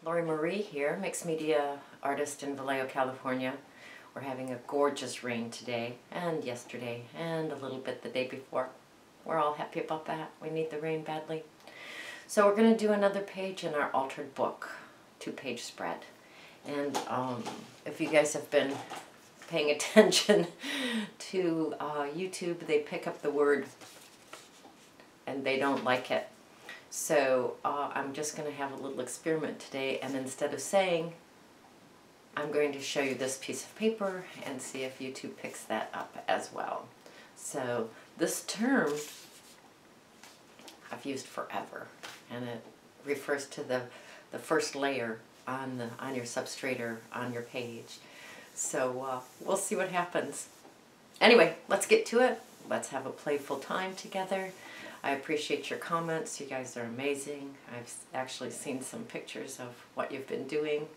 Lori Marie here, mixed media artist in Vallejo, California. We're having a gorgeous rain today and yesterday and a little bit the day before. We're all happy about that. We need the rain badly. So we're going to do another page in our altered book, 2-page spread. And if you guys have been paying attention to YouTube, they pick up the word and they don't like it. So I'm just going to have a little experiment today, and instead of saying, I'm going to show you this piece of paper and see if YouTube picks that up as well. So this term I've used forever, and it refers to the first layer on your substrate or on your page. So we'll see what happens. Anyway, let's get to it. Let's have a playful time together. I appreciate your comments. You guys are amazing. I've actually seen some pictures of what you've been doing.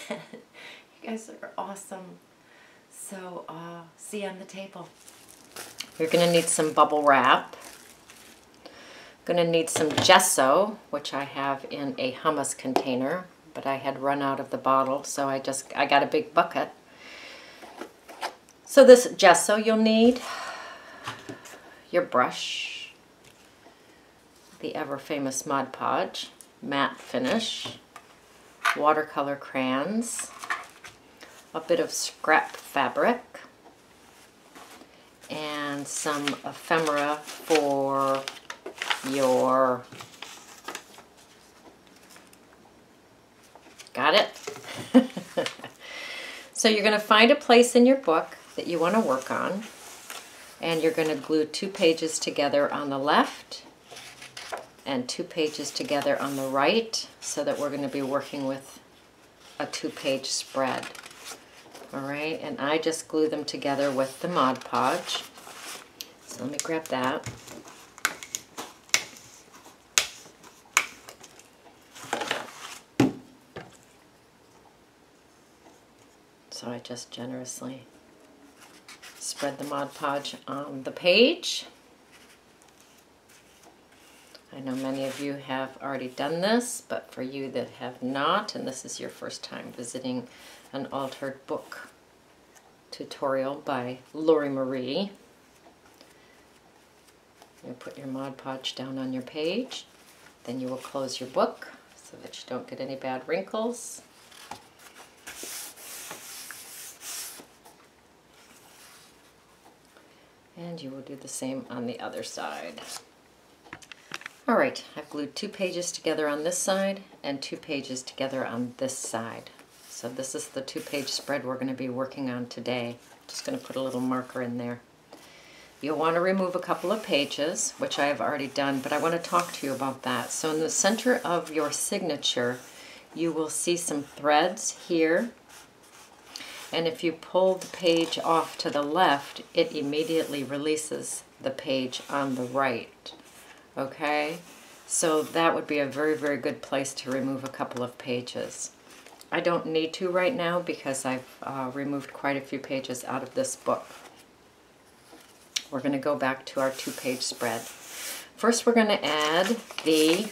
You guys are awesome. So, see you on the table. You're going to need some bubble wrap. Going to need some gesso, which I have in a hummus container, but I had run out of the bottle, so I got a big bucket. So this gesso, you'll need your brush, the ever-famous Mod Podge, matte finish, watercolor crayons, a bit of scrap fabric, and some ephemera for your... Got it? So you're going to find a place in your book that you want to work on, and you're going to glue 2 pages together on the left and 2 pages together on the right, so that we're going to be working with a 2-page spread. All right, and I just glue them together with the Mod Podge. So let me grab that. So I just generously spread the Mod Podge on the page. I know many of you have already done this, but for you that have not, and this is your first time visiting an altered book tutorial by Lori Marie, you put your Mod Podge down on your page, then you will close your book so that you don't get any bad wrinkles. And you will do the same on the other side. All right, I've glued 2 pages together on this side and 2 pages together on this side. So this is the 2-page spread we're going to be working on today. Just going to put a little marker in there. You'll want to remove a couple of pages, which I have already done, but I want to talk to you about that. So in the center of your signature, you will see some threads here. And if you pull the page off to the left, it immediately releases the page on the right. Okay, so that would be a very, very good place to remove a couple of pages. I don't need to right now because I've removed quite a few pages out of this book. We're going to go back to our 2-page spread. First, we're going to add the...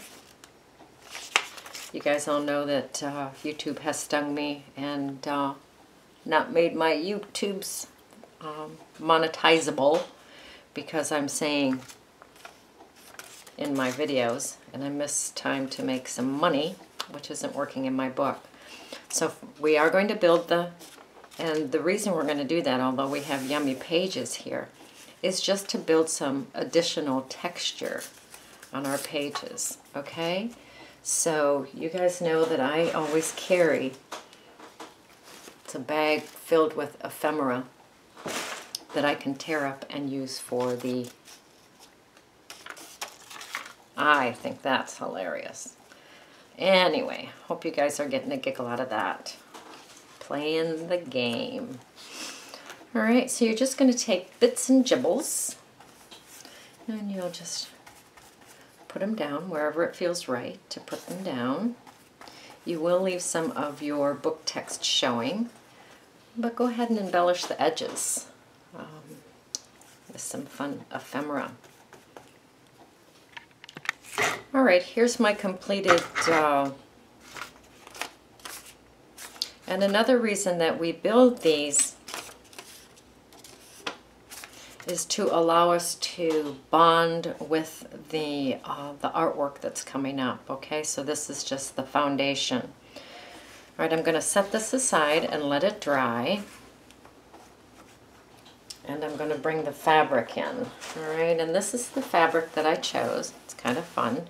You guys all know that YouTube has stung me and not made my YouTubes monetizable because I'm saying in my videos, and I miss time to make some money, which isn't working in my book. So we are going to build and the reason we're going to do that, although we have yummy pages here, is just to build some additional texture on our pages, okay? So you guys know that I always carry, it's a bag filled with ephemera that I can tear up and use for the... I think that's hilarious. Anyway, hope you guys are getting a giggle out of that. Playing the game. Alright, so you're just going to take bits and gibbles, and you'll just put them down wherever it feels right to put them down. You will leave some of your book text showing, but go ahead and embellish the edges with some fun ephemera. Alright, here's my completed And another reason that we build these is to allow us to bond with the artwork that's coming up, okay? So this is just the foundation. All right, I'm going to set this aside and let it dry. And I'm going to bring the fabric in, all right? And this is the fabric that I chose. It's kind of fun.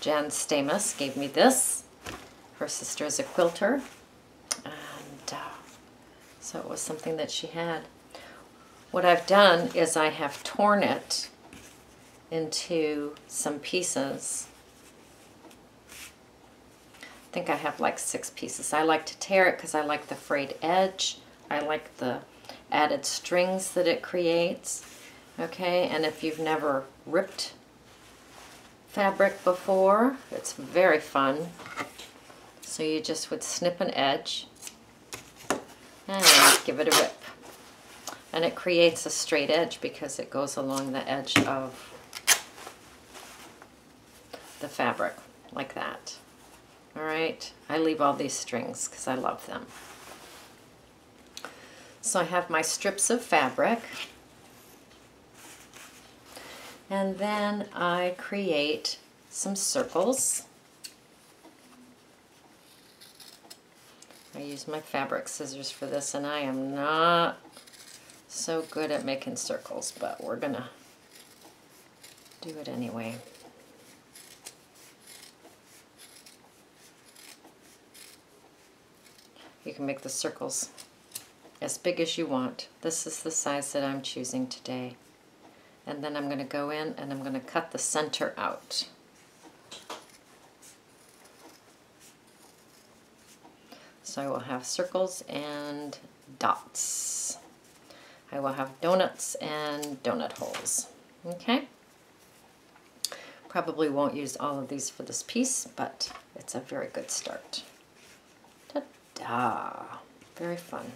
Jan Stamus gave me this. Her sister is a quilter. And so it was something that she had. What I've done is I have torn it into some pieces. I think I have like 6 pieces. I like to tear it because I like the frayed edge. I like the added strings that it creates. Okay, and if you've never ripped fabric before, it's very fun. So you just would snip an edge and give it a rip. And it creates a straight edge because it goes along the edge of the fabric, like that. All right, I leave all these strings because I love them. So I have my strips of fabric. And then I create some circles. I use my fabric scissors for this, and I am not so good at making circles, but we're gonna do it anyway. You can make the circles as big as you want. This is the size that I'm choosing today. And then I'm going to go in and I'm going to cut the center out. So I will have circles and dots. I will have donuts and donut holes. Okay? Probably won't use all of these for this piece, but it's a very good start. Ta-da! Very fun.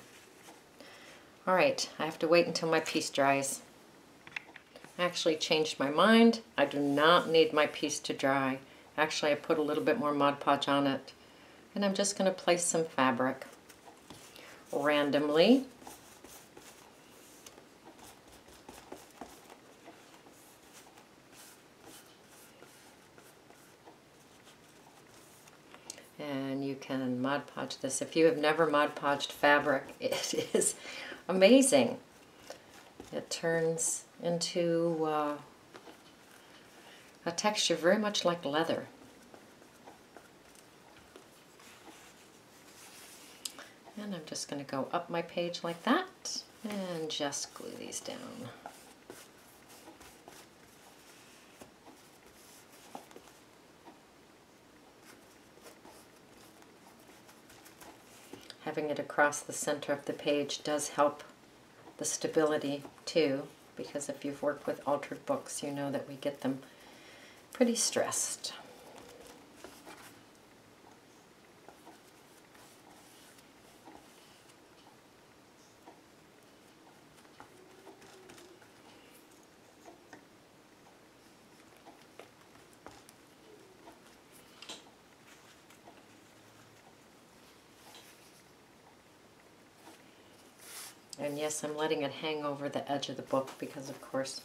All right, I have to wait until my piece dries. I actually changed my mind. I do not need my piece to dry. Actually, I put a little bit more Mod Podge on it. And I'm just going to place some fabric randomly. And you can Mod Podge this. If you have never Mod Podged fabric, it is amazing. It turns into a texture very much like leather. And I'm just going to go up my page like that and just glue these down. Having it across the center of the page does help the stability too, because if you've worked with altered books, you know that we get them pretty stressed. And yes, I'm letting it hang over the edge of the book because, of course,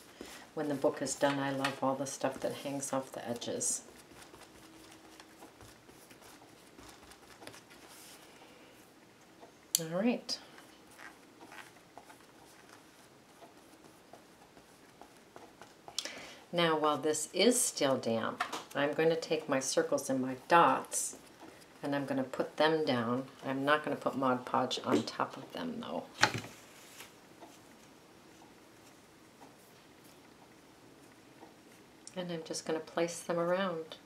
when the book is done, I love all the stuff that hangs off the edges. All right. Now, while this is still damp, I'm going to take my circles and my dots and I'm going to put them down. I'm not going to put Mod Podge on top of them, though. And I'm just going to place them around.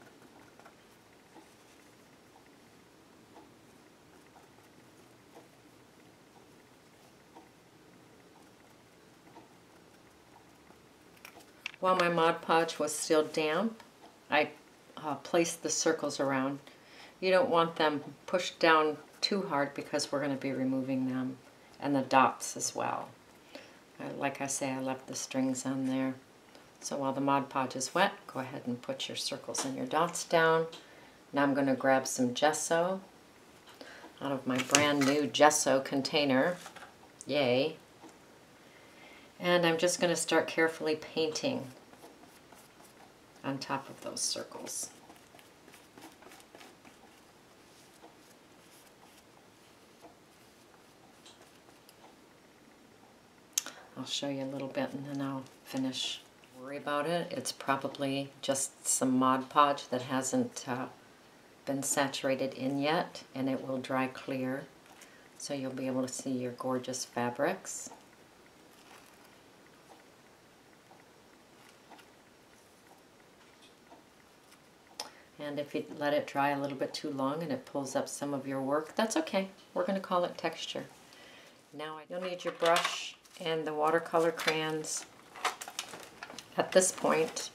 While my Mod Podge was still damp, I placed the circles around. You don't want them pushed down too hard because we're going to be removing them, and the dots as well. Like I say, I left the strings on there. So while the Mod Podge is wet, go ahead and put your circles and your dots down. Now I'm going to grab some gesso. out of my brand new gesso container. Yay. And I'm just going to start carefully painting on top of those circles. I'll show you a little bit and then I'll finish. Don't worry about it. It's probably just some Mod Podge that hasn't been saturated in yet, and it will dry clear, so you'll be able to see your gorgeous fabrics. And if you let it dry a little bit too long and it pulls up some of your work, that's okay. We're going to call it texture. Now you'll need your brush and the watercolor crayons. At this point,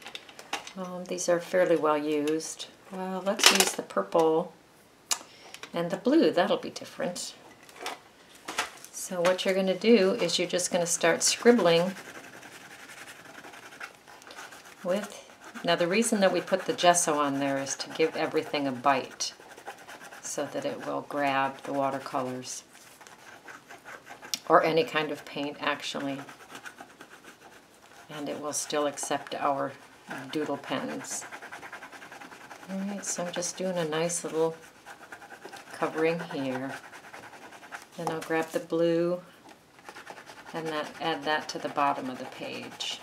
these are fairly well used. Let's use the purple and the blue. That'll be different. So what you're going to do is you're just going to start scribbling with... Now the reason that we put the gesso on there is to give everything a bite so that it will grab the watercolors or any kind of paint actually, and it will still accept our doodle pens. Alright, so I'm just doing a nice little covering here. Then I'll grab the blue and add that to the bottom of the page.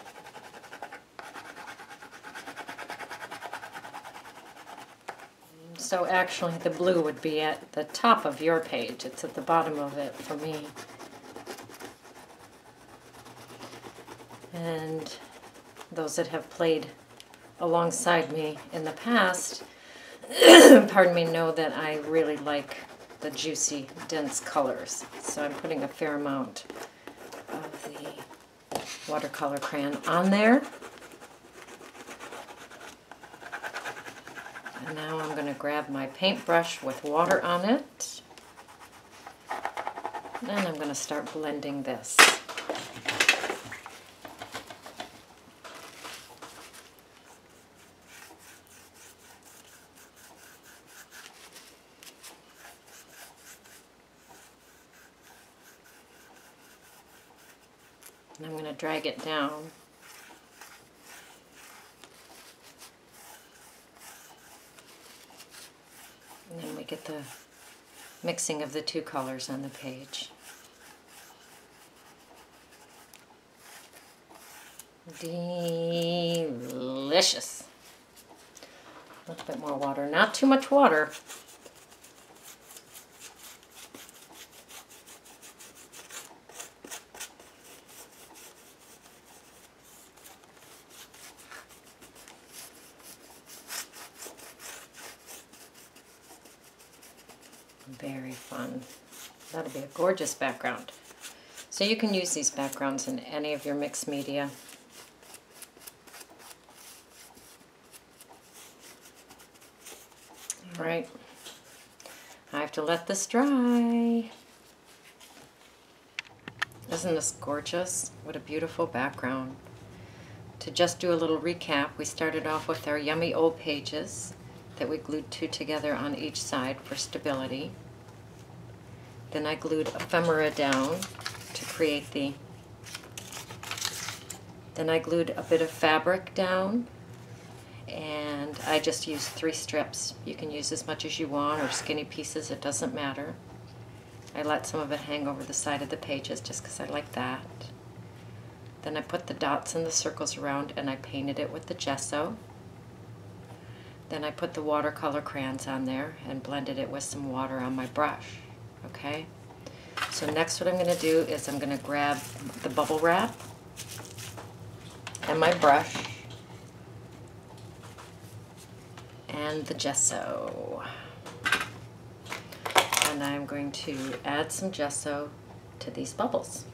So actually the blue would be at the top of your page. It's at the bottom of it for me. And those that have played alongside me in the past, pardon me, know that I really like the juicy, dense colors. So I'm putting a fair amount of the watercolor crayon on there. And now I'm going to grab my paintbrush with water on it. And I'm going to start blending this. And I'm going to drag it down. And then we get the mixing of the two colors on the page. Delicious. A little bit more water, not too much water. Very fun. That'll be a gorgeous background. So you can use these backgrounds in any of your mixed media. All right. I have to let this dry. Isn't this gorgeous? What a beautiful background. To just do a little recap, we started off with our yummy old pages that we glued two together on each side for stability. Then I glued ephemera down to create the... Then I glued a bit of fabric down, and I just used 3 strips. You can use as much as you want, or skinny pieces, it doesn't matter. I let some of it hang over the side of the pages just because I like that. Then I put the dots and the circles around and I painted it with the gesso. Then I put the watercolor crayons on there and blended it with some water on my brush. Okay? So next what I'm going to do is I'm going to grab the bubble wrap and my brush and the gesso. And I'm going to add some gesso to these bubbles.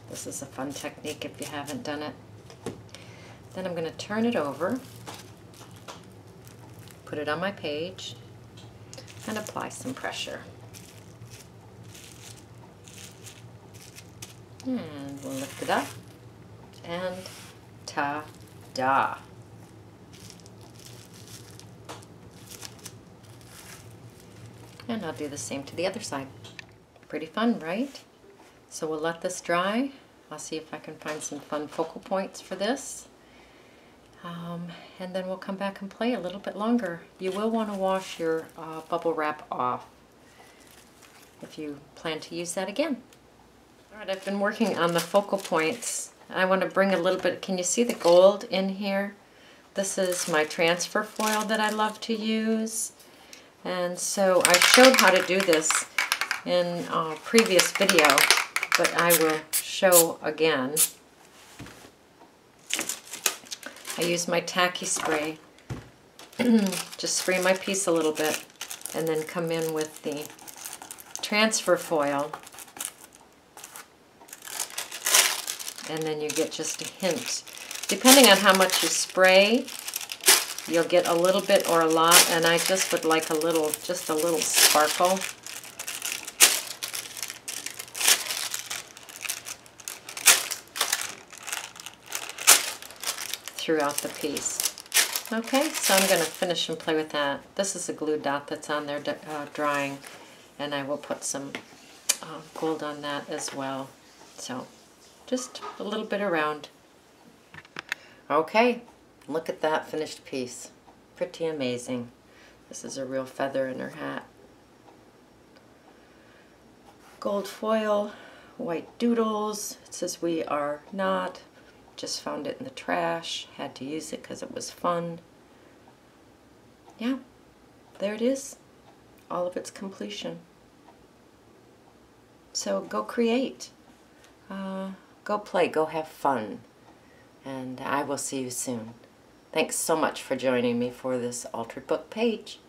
This is a fun technique if you haven't done it. Then I'm going to turn it over, put it on my page, and apply some pressure. And we'll lift it up, and ta-da! And I'll do the same to the other side. Pretty fun, right? So we'll let this dry. I'll see if I can find some fun focal points for this. And then we'll come back and play a little bit longer. You will want to wash your bubble wrap off if you plan to use that again. All right, I've been working on the focal points. I want to bring a little bit, can you see the gold in here? This is my transfer foil that I love to use. And so I showed how to do this in a previous video, but I will show again. I use my tacky spray. Just spray my piece a little bit and then come in with the transfer foil. And then you get just a hint. Depending on how much you spray, you'll get a little bit or a lot, and I just would like a little, just a little sparkle. Throughout the piece. Okay, so I'm going to finish and play with that. This is a glue dot that's on there drying, and I will put some gold on that as well. So just a little bit around. Okay, look at that finished piece. Pretty amazing. This is a real feather in her hat. Gold foil, white doodles. It says we are not. Just found it in the trash. Had to use it because it was fun. Yeah, there it is. All of its completion. So go create. Go play. Go have fun. And I will see you soon. Thanks so much for joining me for this altered book page.